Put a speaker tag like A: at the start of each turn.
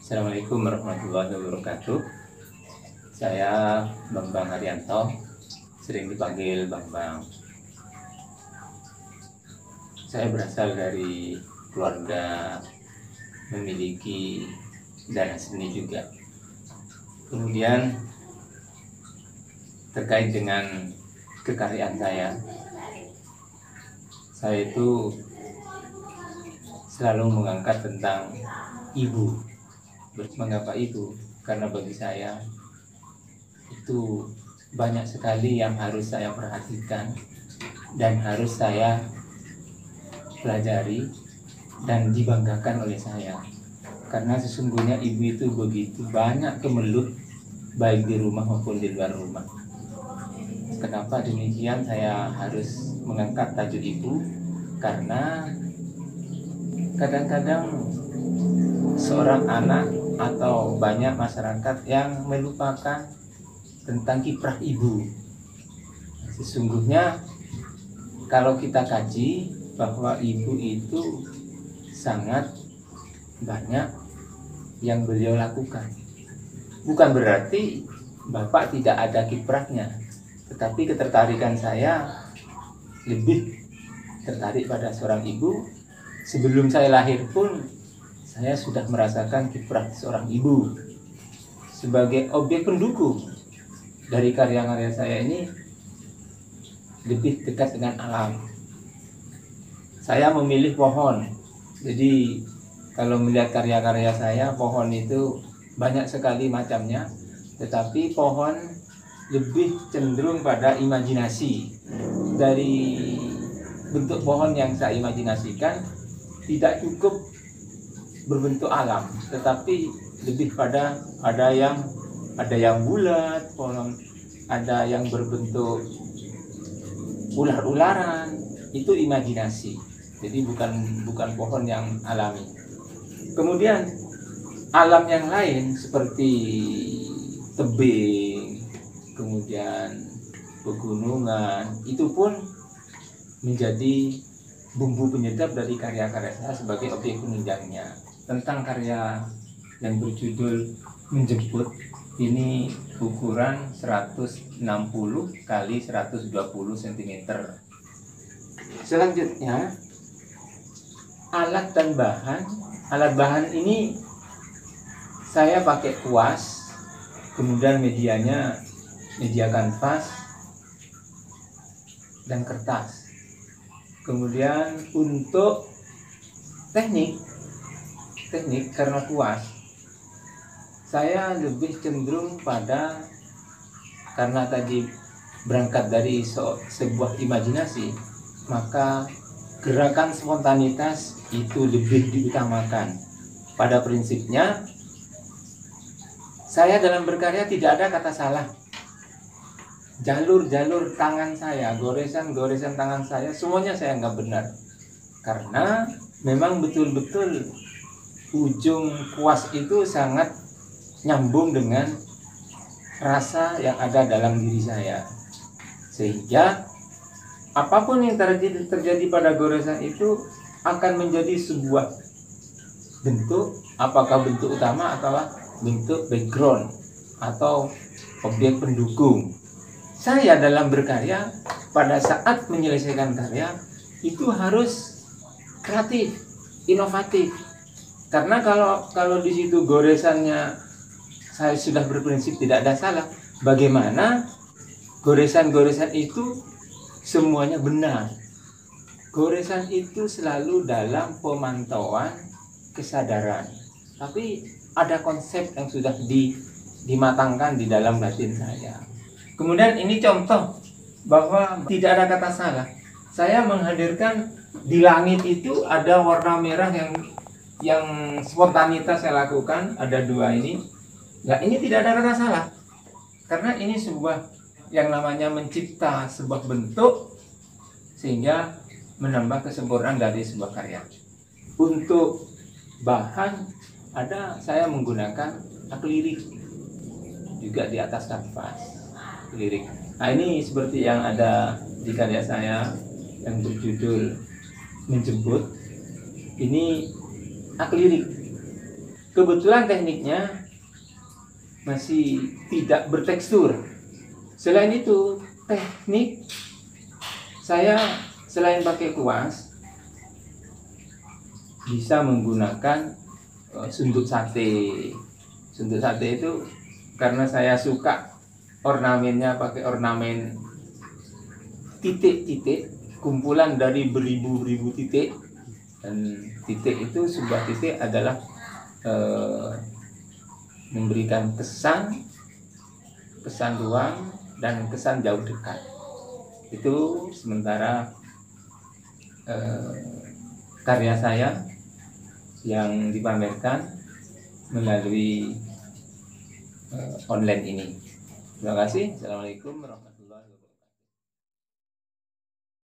A: Assalamualaikum warahmatullahi wabarakatuh. Saya Bambang Haryanto, sering dipanggil Bambang. Saya berasal dari keluarga memiliki dana seni juga. Kemudian terkait dengan kekaryaan saya itu selalu mengangkat tentang ibu. Mengapa ibu? Karena bagi saya itu banyak sekali yang harus saya perhatikan dan harus saya pelajari dan dibanggakan oleh saya. Karena sesungguhnya ibu itu begitu banyak kemelut baik di rumah maupun di luar rumah. Kenapa demikian saya harus mengangkat tajuk ibu? Karena kadang-kadang seorang anak atau banyak masyarakat yang melupakan tentang kiprah ibu. Sesungguhnya kalau kita kaji bahwa ibu itu sangat banyak yang beliau lakukan. Bukan berarti bapak tidak ada kiprahnya, tetapi ketertarikan saya lebih tertarik pada seorang ibu. Sebelum saya lahir pun saya sudah merasakan kiprah seorang ibu sebagai objek pendukung dari karya-karya saya ini lebih dekat dengan alam. Saya memilih pohon, jadi kalau melihat karya-karya saya, pohon itu banyak sekali macamnya, tetapi pohon lebih cenderung pada imajinasi. Dari bentuk pohon yang saya imajinasikan tidak cukup berbentuk alam, tetapi lebih pada ada yang bulat, pohon ada yang berbentuk ular-ularan, itu imajinasi. Jadi bukan pohon yang alami. Kemudian alam yang lain seperti tebing, kemudian pegunungan, itu pun menjadi bumbu penyedap dari karya-karya saya sebagai objek penunjangnya. Tentang karya yang berjudul Menjemput, ini ukuran 160 kali 120 cm. Selanjutnya alat dan bahan. Alat bahan ini saya pakai kuas, kemudian medianya media kanvas dan kertas. Kemudian untuk teknik karena kuas, saya lebih cenderung pada, karena tadi berangkat dari sebuah imajinasi, maka gerakan spontanitas itu lebih diutamakan. Pada prinsipnya saya dalam berkarya tidak ada kata salah. Jalur-jalur tangan saya, goresan-goresan tangan saya, semuanya saya anggap benar. Karena memang betul-betul ujung kuas itu sangat nyambung dengan rasa yang ada dalam diri saya. Sehingga apapun yang terjadi pada goresan itu akan menjadi sebuah bentuk, apakah bentuk utama atau bentuk background atau objek pendukung. Saya dalam berkarya, pada saat menyelesaikan karya itu harus kreatif, inovatif. Karena kalau di situ goresannya saya sudah berprinsip tidak ada salah, bagaimana goresan-goresan itu semuanya benar. Goresan itu selalu dalam pemantauan kesadaran, tapi ada konsep yang sudah dimatangkan di dalam batin saya. Kemudian ini contoh bahwa tidak ada kata salah. Saya menghadirkan di langit itu ada warna merah yang spontanitas saya lakukan, ada dua ini. Nah, ini tidak ada kata salah. Karena ini sebuah yang namanya mencipta sebuah bentuk sehingga menambah kesempurnaan dari sebuah karya. Untuk bahan saya menggunakan akrilik juga di atas kanvas. Lirik. Nah, ini seperti yang ada di karya saya yang berjudul Menjemput. Ini akrilik. kebetulan tekniknya masih tidak bertekstur. Selain itu, teknik saya selain pakai kuas bisa menggunakan sundut sate. Sundut sate itu karena saya suka ornamennya pakai ornamen titik-titik, kumpulan dari beribu-ribu titik, dan titik itu, sebuah titik adalah memberikan kesan ruang dan kesan jauh dekat. Itu sementara karya saya yang dipamerkan melalui online ini. Terima kasih. Assalamualaikum warahmatullahi wabarakatuh.